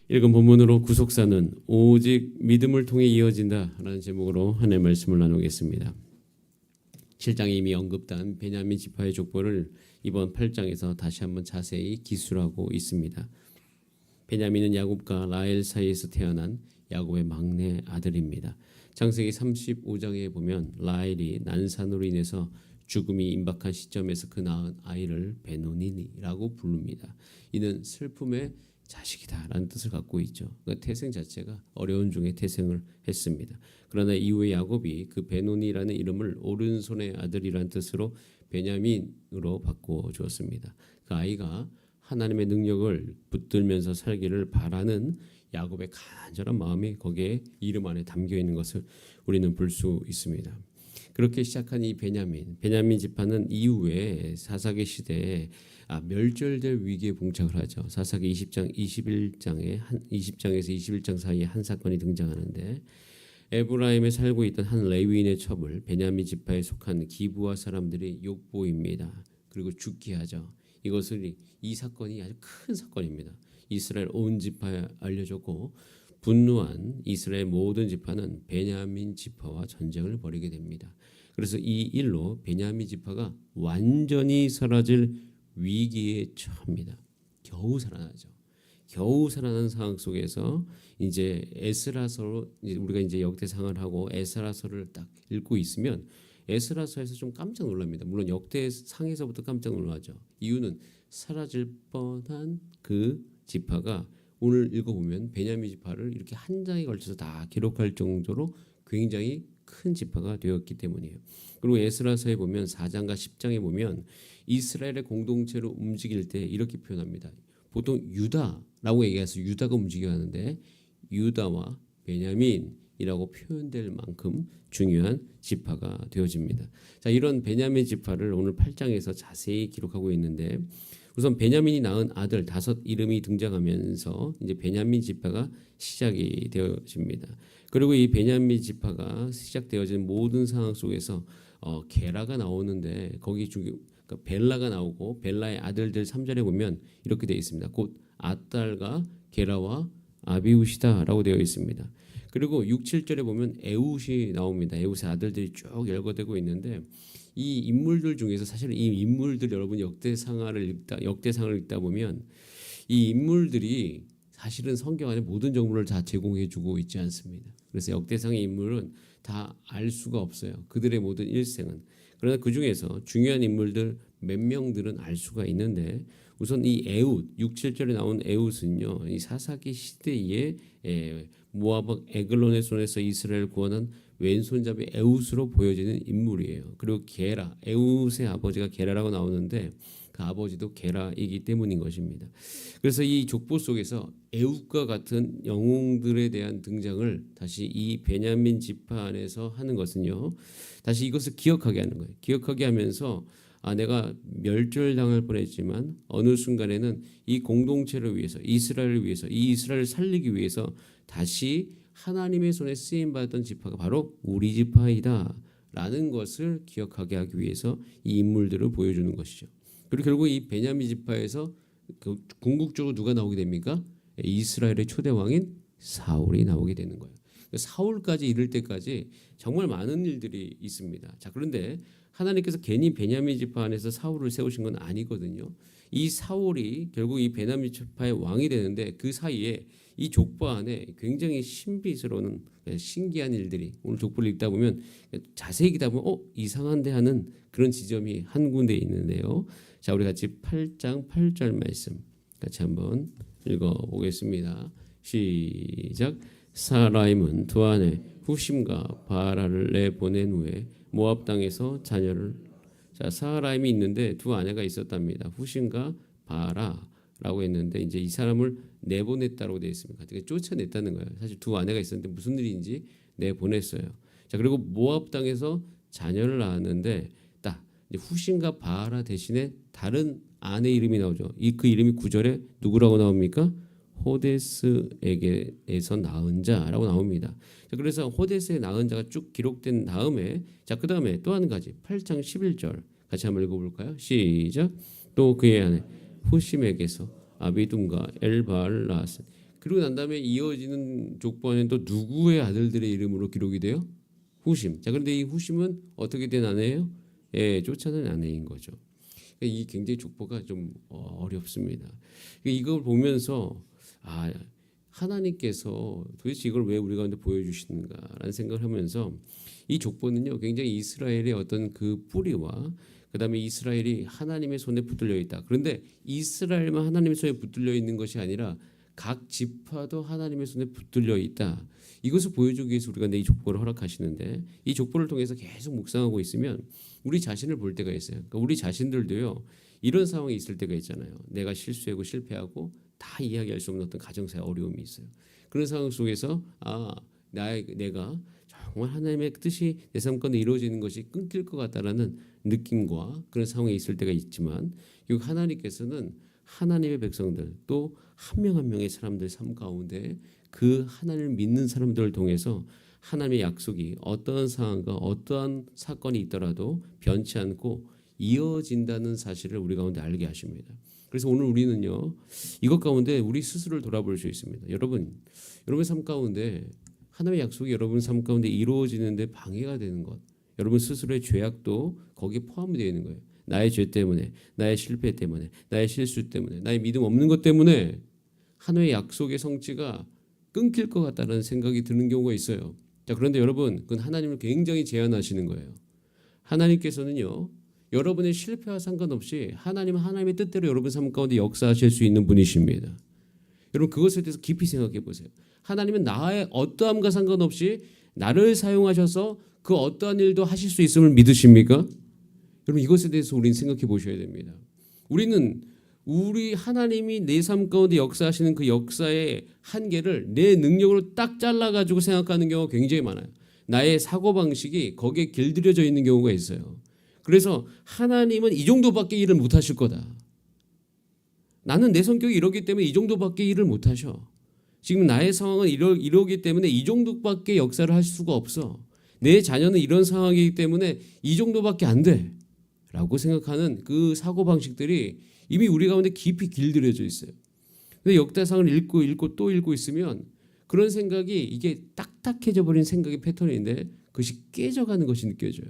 읽은 본문으로 구속사는 오직 믿음을 통해 이어진다라는 제목으로 하나님의 말씀을 나누겠습니다. 7장에 이미 언급된 베냐민 지파의 족보를 이번 8장에서 다시 한번 자세히 기술하고 있습니다. 베냐민은 야곱과 라헬 사이에서 태어난 야곱의 막내 아들입니다. 창세기 35장에 보면 라헬이 난산으로 인해서 죽음이 임박한 시점에서 그 낳은 아이를 베노니라고 부릅니다. 이는 슬픔의 자식이다라는 뜻을 갖고 있죠. 그러니까 태생 자체가 어려운 중에 태생을 했습니다. 그러나 이후에 야곱이 그 베노니라는 이름을 오른손의 아들이라는 뜻으로 베냐민으로 바꿔 주었습니다. 그 아이가 하나님의 능력을 붙들면서 살기를 바라는 야곱의 간절한 마음이 거기에 이름 안에 담겨 있는 것을 우리는 볼 수 있습니다. 그렇게 시작한 이 베냐민 지파는 이후에 사사기 시대에 멸절될 위기에 봉착을 하죠. 사사기 20장에서 21장 사이에 한 사건이 등장하는데 에브라임에 살고 있던 한 레위인의 첩을 베냐민 지파에 속한 기브아 사람들이 욕보입니다. 그리고 죽게 하죠. 이 사건이 아주 큰 사건입니다. 이스라엘 온 지파에 알려졌고 분노한 이스라엘 모든 지파는 베냐민 지파와 전쟁을 벌이게 됩니다. 그래서 이 일로 베냐민 지파가 완전히 사라질 위기에 처합니다. 겨우 살아나죠. 겨우 살아난 상황 속에서 이제 에스라서로 우리가 이제 역대상을 하고 에스라서를 딱 읽고 있으면 에스라서에서 좀 깜짝 놀랍니다. 물론 역대상에서부터 깜짝 놀라죠. 이유는 사라질 뻔한 그 지파가 오늘 읽어보면 베냐민 지파를 이렇게 한 장에 걸쳐서 다 기록할 정도로 굉장히 큰 지파가 되었기 때문이에요. 그리고 에스라서에 보면 4장과 10장에 보면 이스라엘의 공동체로 움직일 때 이렇게 표현합니다. 보통 유다라고 얘기해서 유다가 움직여 하는데 유다와 베냐민이라고 표현될 만큼 중요한 지파가 되어집니다. 자, 이런 베냐민 지파를 오늘 8장에서 자세히 기록하고 있는데 우선 베냐민이 낳은 아들 5 이름이 등장하면서 이제 베냐민 지파가 시작이 되어집니다. 그리고 이 베냐민 지파가 시작되어진 모든 상황 속에서 게라가 나오는데 거기 그러니까 벨라가 나오고 벨라의 아들들 3절에 보면 이렇게 되어 있습니다. 곧 아딸과 게라와 아비우시다라고 되어 있습니다. 그리고 6, 7절에 보면 에웃이 나옵니다. 에웃의 아들들이 쭉 열거되고 있는데 이 인물들 중에서 사실 이 인물들 여러분 역대상을 읽다 보면 이 인물들이 사실은 성경 안에 모든 정보를 다 제공해주고 있지 않습니다. 그래서 역대상의 인물은 다 알 수가 없어요. 그들의 모든 일생은. 그러나 그 중에서 중요한 인물들 몇 명들은 알 수가 있는데 우선 이 에웃 6, 7절에 나온 에웃은요. 이 사사기 시대에 모압 왕 에글론의 손에서 이스라엘 구원한 왼손잡이 에웃으로 보여지는 인물이에요. 그리고 게라, 에웃의 아버지가 게라라고 나오는데 그 아버지도 게라이기 때문인 것입니다. 그래서 이 족보 속에서 에웃과 같은 영웅들에 대한 등장을 다시 이 베냐민 지파 안에서 하는 것은요. 다시 이것을 기억하게 하는 거예요. 기억하게 하면서 내가 멸절당할 뻔했지만 어느 순간에는 이 공동체를 위해서 이스라엘을 위해서 이 이스라엘을 살리기 위해서 다시 하나님의 손에 쓰임 받았던 지파가 바로 우리 지파이다 라는 것을 기억하게 하기 위해서 이 인물들을 보여주는 것이죠. 그리고 결국 이 베냐민 지파에서 궁극적으로 누가 나오게 됩니까? 이스라엘의 초대 왕인 사울이 나오게 되는 거예요. 사울까지 이를 때까지 정말 많은 일들이 있습니다. 자, 그런데 하나님께서 괜히 베냐민 지파 안에서 사울을 세우신 건 아니거든요. 이 사울이 결국 이 베냐민 지파의 왕이 되는데 그 사이에 이 족보 안에 굉장히 신비스러운 신기한 일들이 오늘 족보를 읽다 보면 자세히 읽다 보면 이상한데 하는 그런 지점이 한 군데 있는데요. 자, 우리 같이 8장 8절 말씀 같이 한번 읽어보겠습니다. 시작. 사라임은 두 아내 후심과 바라를 내보낸 후에 모압 땅에서 자녀를 사라임이 있는데 두 아내가 있었답니다. 후심과 바라라고 했는데 이제 이 사람을 내보냈다고 되어 있습니다. 그러니까 쫓아냈다는 거예요. 사실 두 아내가 있었는데 무슨 일인지 내보냈어요. 자, 그리고 모압 땅에서 자녀를 낳았는데 딱 후심과 바라 대신에 다른 아내 이름이 나오죠. 그 이름이 9절에 누구라고 나옵니까? 호데스에게서 낳은 자라고 나옵니다. 자, 그래서 호데스에 낳은 자가 쭉 기록된 다음에 그 다음에 또 한 가지 8장 11절 같이 한번 읽어볼까요? 시작. 또 그의 아내 후심에게서 아비둠과 엘바알 낳았으니 그리고 난 다음에 이어지는 족보 안에는 또 누구의 아들들의 이름으로 기록이 돼요? 후심. 자, 그런데 이 후심은 어떻게 된 아내예요? 예, 쫓아낸 아내인 거죠. 그러니까 이 굉장히 족보가 좀 어렵습니다. 그러니까 이걸 보면서 아, 하나님께서 도대체 이걸 왜 우리 가운데 보여주시는가라는 생각을 하면서 이 족보는요 굉장히 이스라엘의 어떤 그 뿌리와 그다음에 이스라엘이 하나님의 손에 붙들려 있다. 그런데 이스라엘만 하나님의 손에 붙들려 있는 것이 아니라 각 지파도 하나님의 손에 붙들려 있다. 이것을 보여주기 위해서 우리가 이 족보를 허락하시는데 이 족보를 통해서 계속 묵상하고 있으면 우리 자신을 볼 때가 있어요. 그러니까 우리 자신들도요 이런 상황이 있을 때가 있잖아요. 내가 실수하고 실패하고 다 이야기할 수 없는 어떤 가정사의 어려움이 있어요. 그런 상황 속에서 내가 정말 하나님의 뜻이 내 삶 가운데 이루어지는 것이 끊길 것 같다라는 느낌과 그런 상황에 있을 때가 있지만 결국 하나님께서는 하나님의 백성들 또 한 명 한 명의 사람들 삶 가운데 그 하나님을 믿는 사람들을 통해서 하나님의 약속이 어떠한 상황과 어떠한 사건이 있더라도 변치 않고 이어진다는 사실을 우리 가운데 알게 하십니다. 그래서 오늘 우리는요 이것 가운데 우리 스스로를 돌아볼 수 있습니다. 여러분 삶 가운데 하나님의 약속이 여러분 삶 가운데 이루어지는데 방해가 되는 것, 여러분 스스로의 죄악도 거기에 포함되어 있는 거예요. 나의 죄 때문에, 나의 실패 때문에, 나의 실수 때문에, 나의 믿음 없는 것 때문에 하나님의 약속의 성취가 끊길 것 같다는 생각이 드는 경우가 있어요. 자, 그런데 여러분, 그건 하나님을 굉장히 제한하시는 거예요. 하나님께서는요, 여러분의 실패와 상관없이 하나님은 하나님의 뜻대로 여러분 삶 가운데 역사하실 수 있는 분이십니다. 여러분 그것에 대해서 깊이 생각해 보세요. 하나님은 나의 어떠함과 상관없이 나를 사용하셔서 그 어떠한 일도 하실 수 있음을 믿으십니까? 여러분 이것에 대해서 우리는 생각해 보셔야 됩니다. 우리 하나님이 내 삶 가운데 역사하시는 그 역사의 한계를 내 능력으로 딱 잘라가지고 생각하는 경우가 굉장히 많아요. 나의 사고방식이 거기에 길들여져 있는 경우가 있어요. 그래서 하나님은 이 정도밖에 일을 못하실 거다. 나는 내 성격이 이러기 때문에 이 정도밖에 일을 못하셔. 지금 나의 상황은 이러기 때문에 이 정도밖에 역사를 할 수가 없어. 내 자녀는 이런 상황이기 때문에 이 정도밖에 안 돼. 라고 생각하는 그 사고방식들이 이미 우리 가운데 깊이 길들여져 있어요. 근데 역대상을 읽고 또 읽고 있으면 그런 생각이 이게 딱딱해져 버린 생각의 패턴인데 그것이 깨져가는 것이 느껴져요.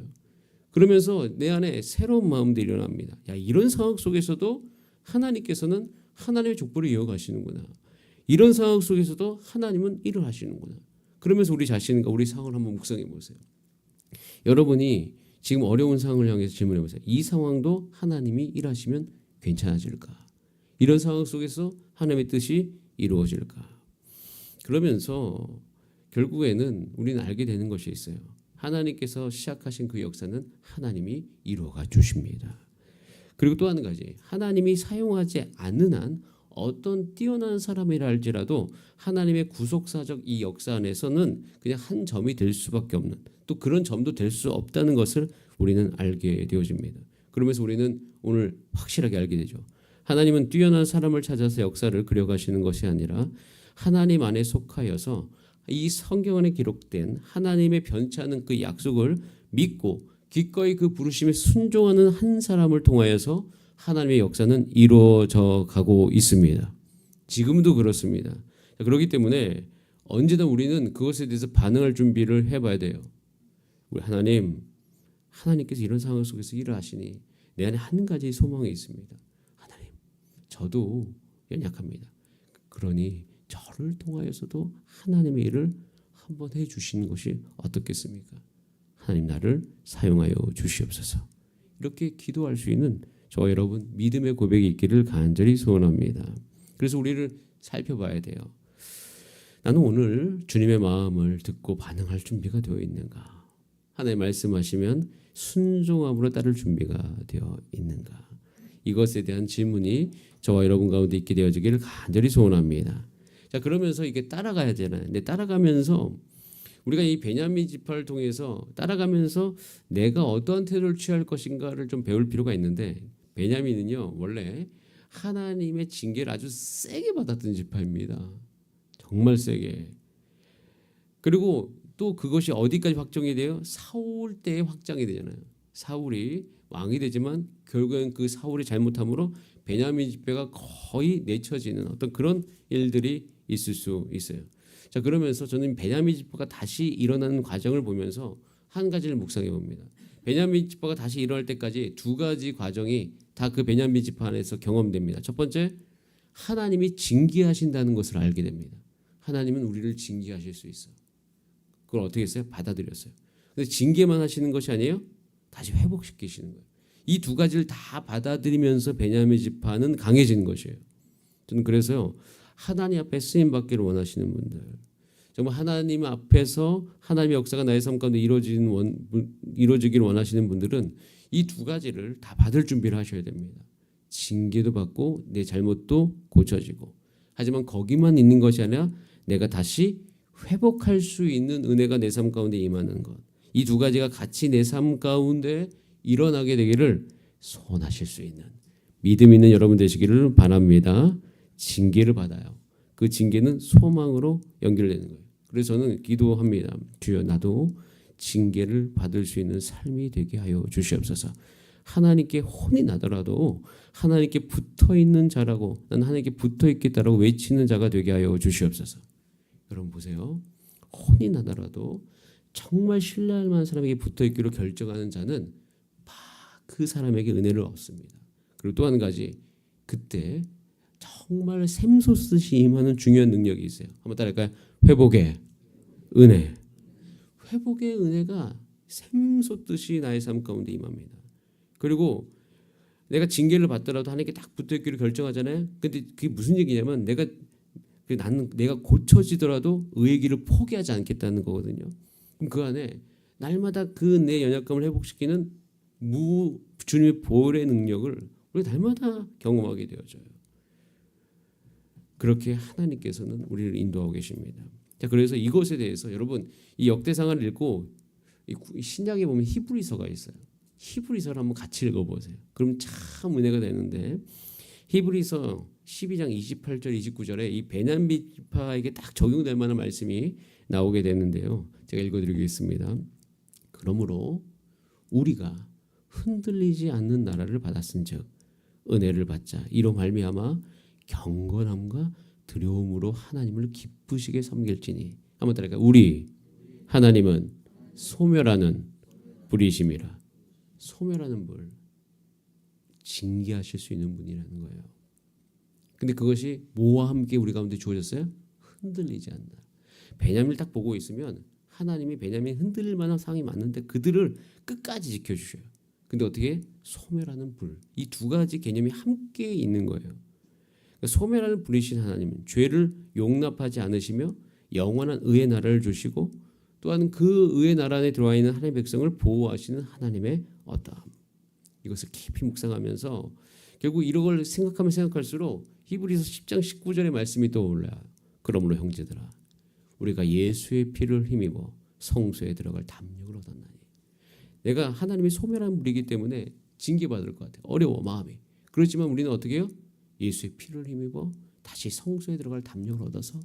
그러면서 내 안에 새로운 마음들이 일어납니다. 야, 이런 상황 속에서도 하나님께서는 하나님의 족보를 이어가시는구나. 이런 상황 속에서도 하나님은 일을 하시는구나. 그러면서 우리 자신과 우리 상황을 한번 묵상해 보세요. 여러분이 지금 어려운 상황을 향해서 질문해 보세요. 이 상황도 하나님이 일하시면 괜찮아질까? 이런 상황 속에서 하나님의 뜻이 이루어질까? 그러면서 결국에는 우리는 알게 되는 것이 있어요. 하나님께서 시작하신 그 역사는 하나님이 이루어가 주십니다. 그리고 또 한 가지, 하나님이 사용하지 않는 한 어떤 뛰어난 사람이라 할지라도 하나님의 구속사적 이 역사 안에서는 그냥 한 점이 될 수밖에 없는, 또 그런 점도 될 수 없다는 것을 우리는 알게 되어집니다. 그러면서 우리는 오늘 확실하게 알게 되죠. 하나님은 뛰어난 사람을 찾아서 역사를 그려가시는 것이 아니라 하나님 안에 속하여서 이 성경 안에 기록된 하나님의 변치 않은 그 약속을 믿고 기꺼이 그 부르심에 순종하는 한 사람을 통하여서 하나님의 역사는 이루어져 가고 있습니다. 지금도 그렇습니다. 그렇기 때문에 언제나 우리는 그것에 대해서 반응할 준비를 해봐야 돼요. 우리 하나님께서 이런 상황 속에서 일을 하시니 내 안에 한 가지 소망이 있습니다. 하나님, 저도 연약합니다. 그러니 저를 통하여서도 하나님의 일을 한번 해주시는 것이 어떻겠습니까? 하나님 나를 사용하여 주시옵소서. 이렇게 기도할 수 있는 저와 여러분 믿음의 고백이 있기를 간절히 소원합니다. 그래서 우리를 살펴봐야 돼요. 나는 오늘 주님의 마음을 듣고 반응할 준비가 되어 있는가? 하나님 말씀하시면 순종함으로 따를 준비가 되어 있는가? 이것에 대한 질문이 저와 여러분 가운데 있게 되어지기를 간절히 소원합니다. 자, 그러면서 이게 따라가야 되잖아요. 근데 따라가면서 우리가 이 베냐민 지파를 통해서 따라가면서 내가 어떠한 태도를 취할 것인가를 좀 배울 필요가 있는데, 베냐민은요 원래 하나님의 징계를 아주 세게 받았던 지파입니다. 정말 세게. 그리고 또 그것이 어디까지 확정이 돼요? 사울 때에 확장이 되잖아요. 사울이 왕이 되지만 결국엔 그 사울이 잘못함으로 베냐민 지파가 거의 내쳐지는 어떤 그런 일들이 있을 수 있어요. 자, 그러면서 저는 베냐민 지파가 다시 일어나는 과정을 보면서 한 가지를 묵상해 봅니다. 베냐민 지파가 다시 일어날 때까지 두 가지 과정이 다 그 베냐민 지파 안에서 경험됩니다. 첫 번째, 하나님이 징계하신다는 것을 알게 됩니다. 하나님은 우리를 징계하실 수 있어. 그걸 어떻게 했어요? 받아들였어요. 근데 징계만 하시는 것이 아니에요. 다시 회복시키시는 거예요. 이 두 가지를 다 받아들이면서 베냐민 지파는 강해지는 것이에요. 저는 그래서 하나님 앞에 쓰임 받기를 원하시는 분들, 정말 하나님 앞에서 하나님의 역사가 나의 삶 가운데 이루어지기를 원하시는 분들은 이 두 가지를 다 받을 준비를 하셔야 됩니다. 징계도 받고 내 잘못도 고쳐지고, 하지만 거기만 있는 것이 아니라 내가 다시 회복할 수 있는 은혜가 내 삶 가운데 임하는 것, 이 두 가지가 같이 내 삶 가운데 일어나게 되기를 소원하실 수 있는 믿음 있는 여러분 되시기를 바랍니다. 징계를 받아요. 그 징계는 소망으로 연결되는 거예요. 그래서 저는 기도합니다. 주여, 나도 징계를 받을 수 있는 삶이 되게 하여 주시옵소서. 하나님께 혼이 나더라도 하나님께 붙어있는 자라고, 난 하나님께 붙어있겠다라고 외치는 자가 되게 하여 주시옵소서. 여러분 보세요. 혼이 나더라도 정말 신뢰할 만한 사람에게 붙어있기로 결정하는 자는 그 사람에게 은혜를 얻습니다. 그리고 또 한 가지, 그때 정말 샘솟듯이 임하는 중요한 능력이 있어요. 한번 따라할까요? 회복의 은혜. 회복의 은혜가 샘솟듯이 나의 삶 가운데 임합니다. 그리고 내가 징계를 받더라도 하나님께 딱 붙어있기로 결정하잖아요. 근데 그게 무슨 얘기냐면 내가 고쳐지더라도 의의 길을 포기하지 않겠다는 거거든요. 그럼 그 안에 날마다 그 내 연약감을 회복시키는 주님의 보혈의 능력을 우리가 날마다 경험하게 되어져요. 그렇게 하나님께서는 우리를 인도하고 계십니다. 자, 그래서 이것에 대해서 여러분 이 역대상을 읽고 신약에 보면 히브리서가 있어요. 히브리서를 한번 같이 읽어보세요. 그럼 참 은혜가 되는데, 히브리서 12장 28절 29절에 이 베냐민 지파에게 딱 적용될 만한 말씀이 나오게 되는데요. 제가 읽어드리겠습니다. 그러므로 우리가 흔들리지 않는 나라를 받았은즉 은혜를 받자. 이로 말미암아 경건함과 두려움으로 하나님을 기쁘시게 섬길지니. 한번 따라할까요? 우리 하나님은 소멸하는 불이심이라. 소멸하는 불, 징계하실 수 있는 분이라는 거예요. 근데 그것이 뭐와 함께 우리 가운데 주어졌어요? 흔들리지 않는다. 베냐민을 딱 보고 있으면 하나님이 베냐민 흔들릴 만한 상황이 많은데 그들을 끝까지 지켜주셔요. 근데 어떻게? 소멸하는 불. 이 두 가지 개념이 함께 있는 거예요. 그러니까 소멸하는 불이신 하나님은 죄를 용납하지 않으시며 영원한 의의 나라를 주시고, 또한 그 의의 나라 안에 들어와 있는 하나님의 백성을 보호하시는 하나님의 어떠함. 이것을 깊이 묵상하면서 결국 이런 걸 생각하면 생각할수록 히브리서 10장 19절의 말씀이 떠올라요. 그러므로 형제들아, 우리가 예수의 피를 힘입어 성소에 들어갈 담력을 얻었나니. 내가 하나님의 소멸한 불이기 때문에 징계받을 것 같아요. 어려워 마음이. 그렇지만 우리는 어떻게 해요? 예수의 피를 힘입어 다시 성소에 들어갈 담력을 얻어서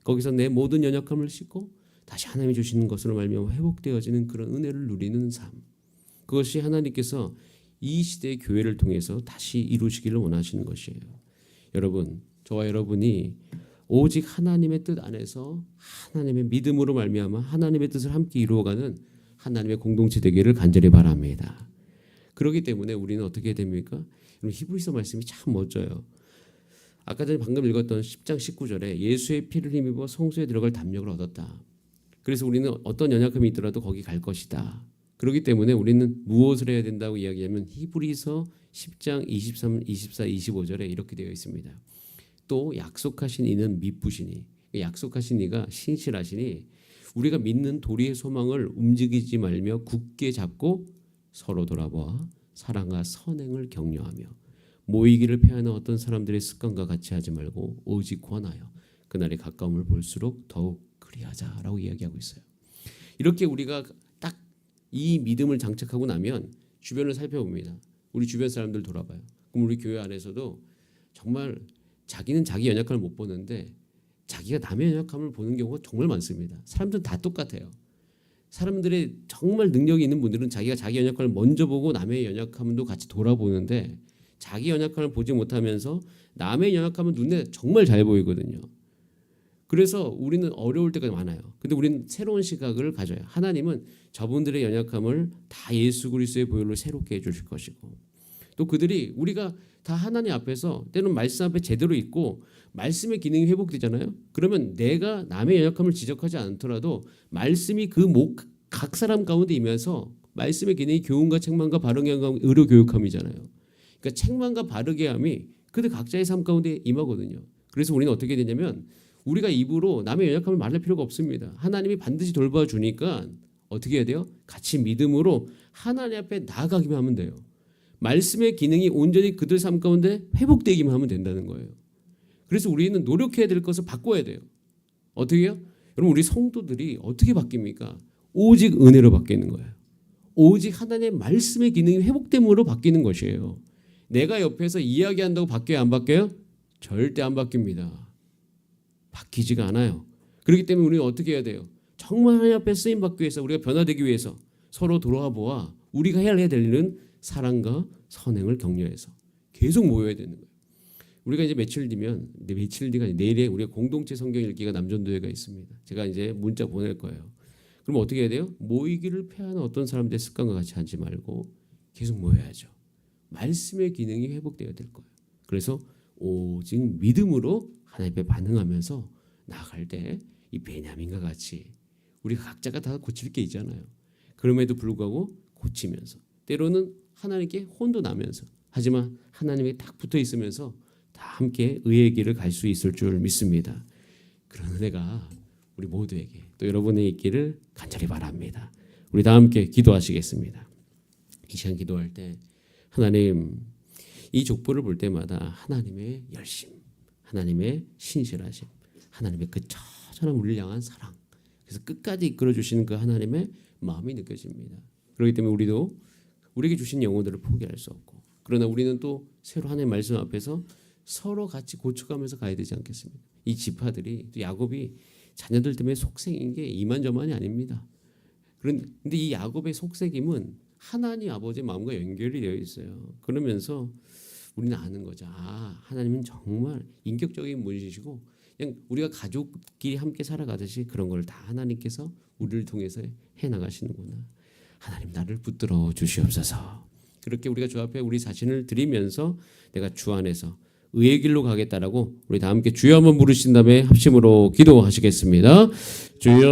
거기서 내 모든 연약함을 씻고 다시 하나님이 주시는 것으로 말미암아 회복되어지는 그런 은혜를 누리는 삶. 그것이 하나님께서 이 시대의 교회를 통해서 다시 이루시기를 원하시는 것이에요. 여러분, 저와 여러분이 오직 하나님의 뜻 안에서 하나님의 믿음으로 말미암아 하나님의 뜻을 함께 이루어가는 하나님의 공동체 되기를 간절히 바랍니다. 그렇기 때문에 우리는 어떻게 됩니까? 히브리서 말씀이 참 멋져요. 아까 전에 방금 읽었던 10장 19절에 예수의 피를 힘입어 성소에 들어갈 담력을 얻었다. 그래서 우리는 어떤 연약함이 있더라도 거기 갈 것이다. 그렇기 때문에 우리는 무엇을 해야 된다고 이야기하면 히브리서 10장 23, 24, 25절에 이렇게 되어 있습니다. 또 약속하신 이는 미쁘시니, 약속하신 이가 신실하시니 우리가 믿는 도리의 소망을 움직이지 말며 굳게 잡고 서로 돌아보아 사랑과 선행을 격려하며 모이기를 피하는 어떤 사람들의 습관과 같이 하지 말고 오직 권하여 그날의 가까움을 볼수록 더욱 그리하자라고 이야기하고 있어요. 이렇게 우리가 딱 이 믿음을 장착하고 나면 주변을 살펴봅니다. 우리 주변 사람들 돌아봐요. 그럼 우리 교회 안에서도 정말 자기는 자기 연약함을 못 보는데 자기가 남의 연약함을 보는 경우가 정말 많습니다. 사람들은 다 똑같아요. 사람들의 정말 능력이 있는 분들은 자기가 자기 연약함을 먼저 보고 남의 연약함도 같이 돌아보는데, 자기 연약함을 보지 못하면서 남의 연약함은 눈에 정말 잘 보이거든요. 그래서 우리는 어려울 때가 많아요. 근데 우리는 새로운 시각을 가져요. 하나님은 저분들의 연약함을 다 예수 그리스도의 보혈로 새롭게 해주실 것이고, 또 그들이 우리가 다 하나님 앞에서 때로는 말씀 앞에 제대로 있고 말씀의 기능이 회복되잖아요. 그러면 내가 남의 연약함을 지적하지 않더라도 말씀이 각 사람 가운데 임해서 말씀의 기능이 교훈과 책망과 바르게 함과 의로 교육함이잖아요. 그러니까 책망과 바르게 함이 그들 각자의 삶 가운데 임하거든요. 그래서 우리는 어떻게 되냐면 우리가 입으로 남의 연약함을 말할 필요가 없습니다. 하나님이 반드시 돌봐주니까 어떻게 해야 돼요? 같이 믿음으로 하나님 앞에 나아가기만 하면 돼요. 말씀의 기능이 온전히 그들 삶 가운데 회복되기만 하면 된다는 거예요. 그래서 우리는 노력해야 될 것을 바꿔야 돼요. 어떻게 해요? 여러분, 우리 성도들이 어떻게 바뀝니까? 오직 은혜로 바뀌는 거예요. 오직 하나님의 말씀의 기능이 회복됨으로 바뀌는 것이에요. 내가 옆에서 이야기한다고 바뀌어요? 안 바뀌어요? 절대 안 바뀝니다. 바뀌지가 않아요. 그렇기 때문에 우리는 어떻게 해야 돼요? 정말 하나님 앞에 쓰임받기 위해서, 우리가 변화되기 위해서 서로 돌아와 보아 우리가 해야 될 일은 사랑과 선행을 격려해서 계속 모여야 되는 거예요. 우리가 이제 며칠 뒤가 내일에 우리가 공동체 성경 읽기가 남전도회가 있습니다. 제가 이제 문자 보낼 거예요. 그럼 어떻게 해야 돼요? 모이기를 패하는 어떤 사람들의 습관과 같이 하지 말고 계속 모여야죠. 말씀의 기능이 회복되어야 될 거예요. 그래서 오직 믿음으로 하나님 앞에 반응하면서 나아갈 때 이 베냐민과 같이 우리가 각자가 다 고칠 게 있잖아요. 그럼에도 불구하고 고치면서 때로는 하나님께 혼도 나면서, 하지만 하나님에 딱 붙어 있으면서 다 함께 의의 길을 갈 수 있을 줄 믿습니다. 그런 은혜가 우리 모두에게 또 여러분의 있기를 간절히 바랍니다. 우리 다 함께 기도하시겠습니다. 이 시간 기도할 때 하나님, 이 족보를 볼 때마다 하나님의 열심, 하나님의 신실하심, 하나님의 그 처절한 우리를 향한 사랑, 그래서 끝까지 이끌어 주시는 그 하나님의 마음이 느껴집니다. 그렇기 때문에 우리도 우리에게 주신 영혼들을 포기할 수 없고, 그러나 우리는 또 새로 하나님의 말씀 앞에서 서로 같이 고쳐가면서 가야 되지 않겠습니까? 이 지파들이, 또 야곱이 자녀들 때문에 속생인 게 이만저만이 아닙니다. 그런데 이 야곱의 속삭임은 하나님 아버지의 마음과 연결이 되어 있어요. 그러면서 우리는 아는 거죠. 아, 하나님은 정말 인격적인 분이시고 그냥 우리가 가족끼리 함께 살아가듯이 그런 걸 다 하나님께서 우리를 통해서 해나가시는구나. 하나님, 나를 붙들어 주시옵소서. 그렇게 우리가 주 앞에 우리 자신을 드리면서 내가 주 안에서 의의 길로 가겠다라고 우리 다 함께 주여 한번 부르신 다음에 합심으로 기도하시겠습니다. 주여